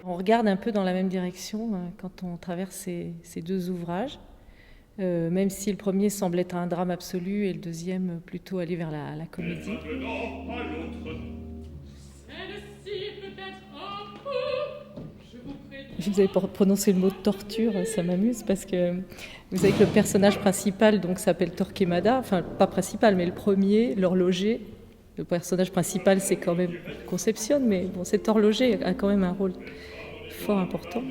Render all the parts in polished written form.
On regarde un peu dans la même direction quand on traverse ces deux ouvrages, même si le premier semble être un drame absolu et le deuxième plutôt aller vers la comédie. Vous avez prononcé le mot torture, ça m'amuse parce que vous savez que le personnage principal donc s'appelle Torquemada, enfin pas principal mais le premier, l'horloger. Le personnage principal c'est quand même Concepción, mais bon, cet horloger a quand même un rôle fort important.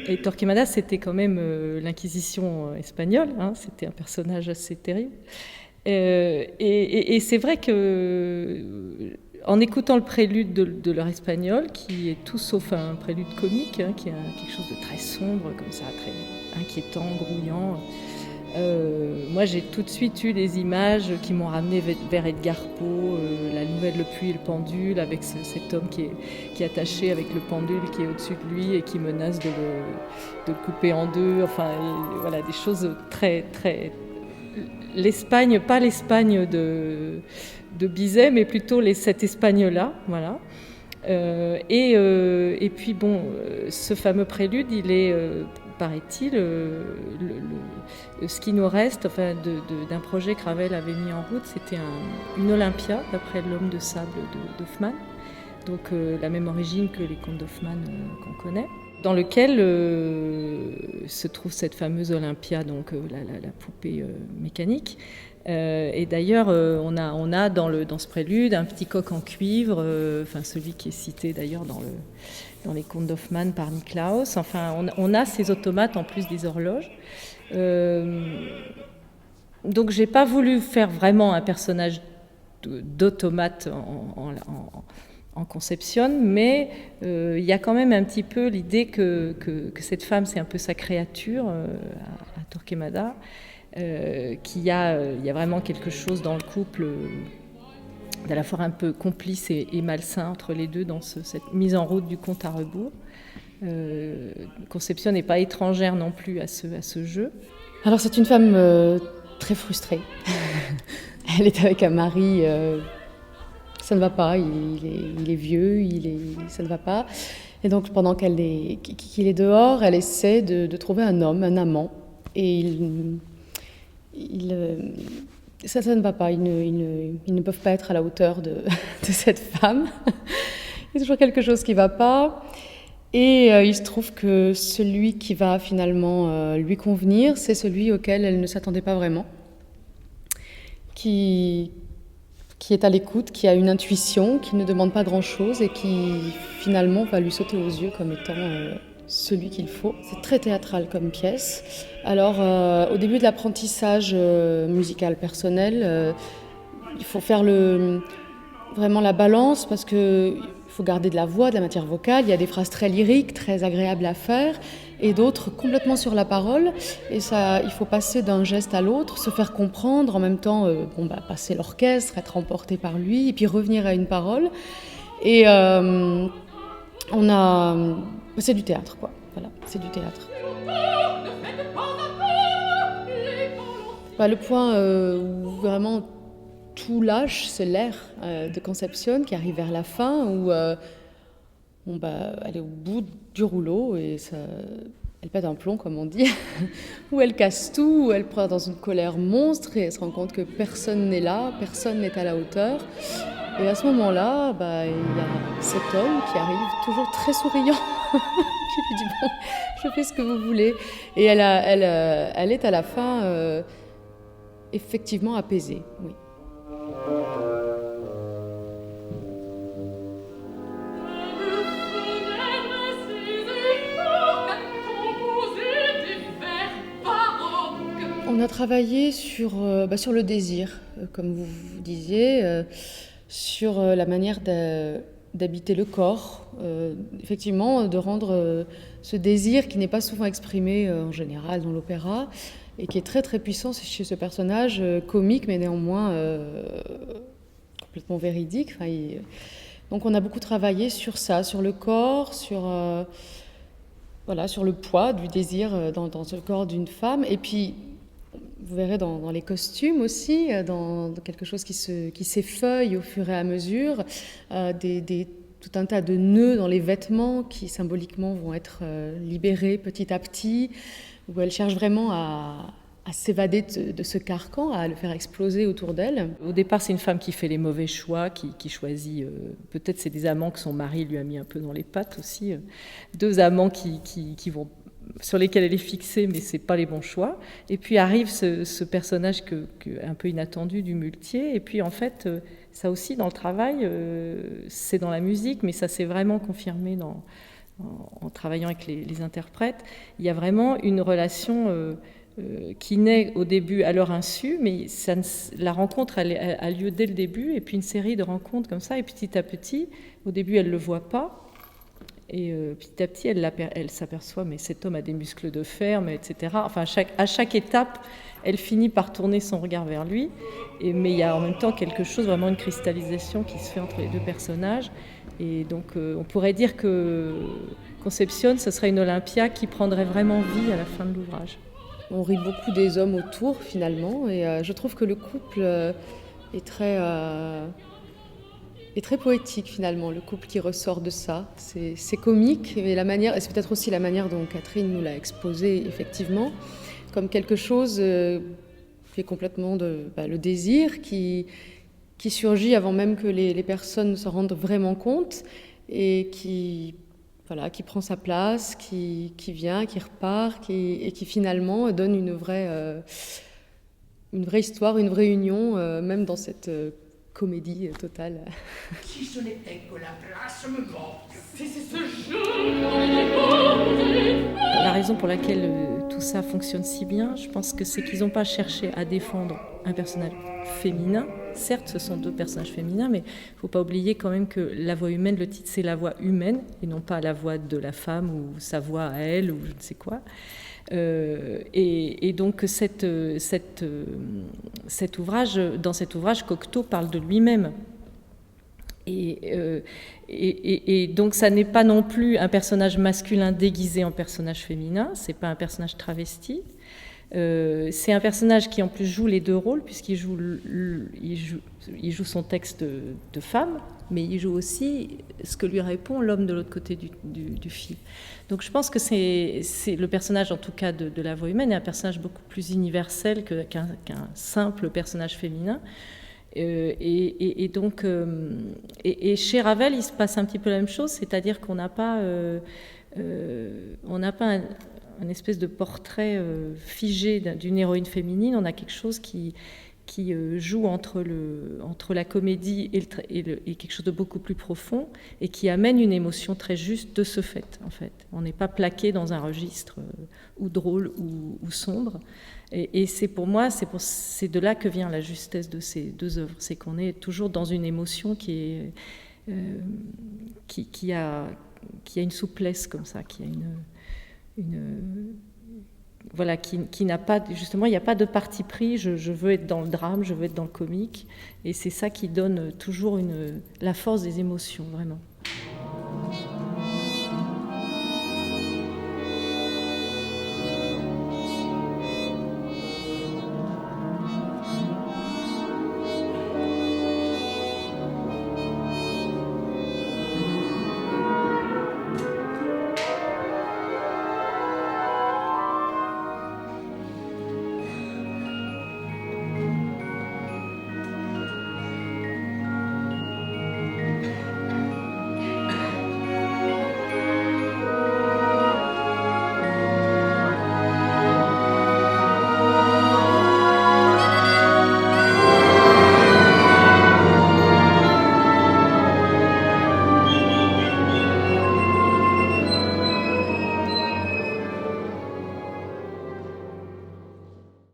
Et Torquemada c'était quand même l'Inquisition espagnole, hein, c'était un personnage assez terrible. Et c'est vrai que en écoutant le prélude de leur espagnol, qui est tout sauf un prélude comique, hein, qui a quelque chose de très sombre, comme ça, très inquiétant, grouillant, moi j'ai tout de suite eu des images qui m'ont ramené vers Edgar Poe, la nouvelle Le Puits et le Pendule, avec cet homme qui est attaché avec le pendule qui est au-dessus de lui et qui menace de le couper en deux. Enfin, voilà, des choses très, très... L'Espagne, pas l'Espagne de Bizet, mais plutôt cette Espagne-là, voilà. Et puis bon, ce fameux prélude, il est, paraît-il, ce qui nous reste, enfin, d'un projet que Ravel avait mis en route, c'était une Olympia, d'après L'Homme de sable d'Hoffmann, donc la même origine que les contes d'Hoffmann qu'on connaît, dans lequel se trouve cette fameuse Olympia, donc la poupée mécanique. Et d'ailleurs, on a dans ce prélude un petit coq en cuivre, enfin celui qui est cité d'ailleurs dans les contes d'Hoffmann par Niklaus. Enfin, on a ces automates en plus des horloges. Donc, j'ai pas voulu faire vraiment un personnage d'automate en Concepción, mais il y a quand même un petit peu l'idée que cette femme, c'est un peu sa créature à Torquemada. Qu'il y a vraiment quelque chose dans le couple d'à la fois un peu complice et malsain entre les deux dans cette mise en route du compte à rebours. Concepción n'est pas étrangère non plus à ce jeu. Alors c'est une femme très frustrée. Elle est avec un mari, ça ne va pas, il est vieux, ça ne va pas. Et donc pendant qu'il est dehors, elle essaie de trouver un homme, un amant. Et ça ne va pas, ils ne peuvent pas être à la hauteur de cette femme. Il y a toujours quelque chose qui ne va pas. Et il se trouve que celui qui va finalement lui convenir, c'est celui auquel elle ne s'attendait pas vraiment, qui est à l'écoute, qui a une intuition, qui ne demande pas grand-chose et qui finalement va lui sauter aux yeux comme étant celui qu'il faut. C'est très théâtral comme pièce. Alors, au début de l'apprentissage musical personnel, il faut faire vraiment la balance parce qu'il faut garder de la voix, de la matière vocale. Il y a des phrases très lyriques, très agréables à faire et d'autres complètement sur la parole. Et ça, il faut passer d'un geste à l'autre, se faire comprendre, en même temps passer l'orchestre, être emporté par lui et puis revenir à une parole. Et c'est du théâtre, quoi. Voilà, c'est du théâtre. Le point où vraiment tout lâche, c'est l'air de Concepción qui arrive vers la fin, où elle est au bout du rouleau et elle pète un plomb, comme on dit, où elle casse tout, où elle prend dans une colère monstre et elle se rend compte que personne n'est là, personne n'est à la hauteur. Et à ce moment-là, il y a cet homme qui arrive toujours très souriant, qui lui dit « Bon, je fais ce que vous voulez ». Et elle est à la fin effectivement apaisée, oui. On a travaillé sur le désir, comme vous disiez, sur la manière d'habiter le corps, effectivement, de rendre ce désir qui n'est pas souvent exprimé en général dans l'opéra et qui est très très puissant chez ce personnage comique mais néanmoins complètement véridique. Donc on a beaucoup travaillé sur ça, sur le corps, sur le poids du désir dans le corps d'une femme et puis vous verrez dans les costumes aussi, dans quelque chose qui s'effeuille au fur et à mesure, des tout un tas de nœuds dans les vêtements qui symboliquement vont être libérés petit à petit, où elle cherche vraiment à s'évader de ce carcan, à le faire exploser autour d'elle. Au départ, c'est une femme qui fait les mauvais choix, qui choisit, peut-être c'est des amants que son mari lui a mis un peu dans les pattes aussi, deux amants qui vont, sur lesquels elle est fixée, mais c'est pas les bons choix. Et puis arrive ce personnage un peu inattendu du muletier, et puis en fait, ça aussi dans le travail, c'est dans la musique, mais ça s'est vraiment confirmé en travaillant avec les interprètes. Il y a vraiment une relation qui naît au début à leur insu, mais la rencontre a lieu dès le début, et puis une série de rencontres comme ça, et petit à petit, au début elle ne le voit pas, et petit à petit elle s'aperçoit, mais cet homme a des muscles de fer, etc. Enfin, à chaque étape, elle finit par tourner son regard vers lui, mais il y a en même temps quelque chose, vraiment une cristallisation qui se fait entre les deux personnages, et donc on pourrait dire que Concepción, ce serait une Olympia qui prendrait vraiment vie à la fin de l'ouvrage. On rit beaucoup des hommes autour finalement, et je trouve que le couple est très poétique finalement, le couple qui ressort de ça. C'est comique, et c'est peut-être aussi la manière dont Catherine nous l'a exposé effectivement, comme quelque chose qui est complètement le désir qui surgit avant même que les personnes ne s'en rendent vraiment compte, et qui prend sa place, qui vient, qui repart, et qui finalement donne une vraie histoire, une vraie union, même dans cette comédie totale. Si ce n'était que la place me manque, si c'est ce jeu. La raison pour laquelle tout ça fonctionne si bien, je pense que c'est qu'ils n'ont pas cherché à défendre un personnage féminin. Certes, ce sont deux personnages féminins, mais il ne faut pas oublier quand même que la voix humaine, le titre, c'est la voix humaine, et non pas la voix de la femme ou sa voix à elle, ou je ne sais quoi. Et donc dans cet ouvrage, Cocteau parle de lui-même. Et donc ça n'est pas non plus un personnage masculin déguisé en personnage féminin, c'est pas un personnage travesti. C'est un personnage qui en plus joue les deux rôles, puisqu'il joue son texte de femme, mais il joue aussi ce que lui répond l'homme de l'autre côté du fil. Donc je pense que c'est le personnage, en tout cas de la voix humaine, est un personnage beaucoup plus universel qu'un simple personnage féminin. Et donc chez Ravel, il se passe un petit peu la même chose, c'est-à-dire qu'on n'a pas un espèce de portrait figé d'une héroïne féminine. On a quelque chose qui joue entre la comédie et quelque chose de beaucoup plus profond, et qui amène une émotion très juste de ce fait, en fait. On n'est pas plaqué dans un registre ou drôle ou sombre. Et c'est pour moi, c'est de là que vient la justesse de ces deux œuvres. C'est qu'on est toujours dans une émotion qui a une souplesse comme ça, qui a voilà, qui n'a pas, justement, il n'y a pas de parti pris, je veux être dans le drame, je veux être dans le comique, et c'est ça qui donne toujours la force des émotions, vraiment.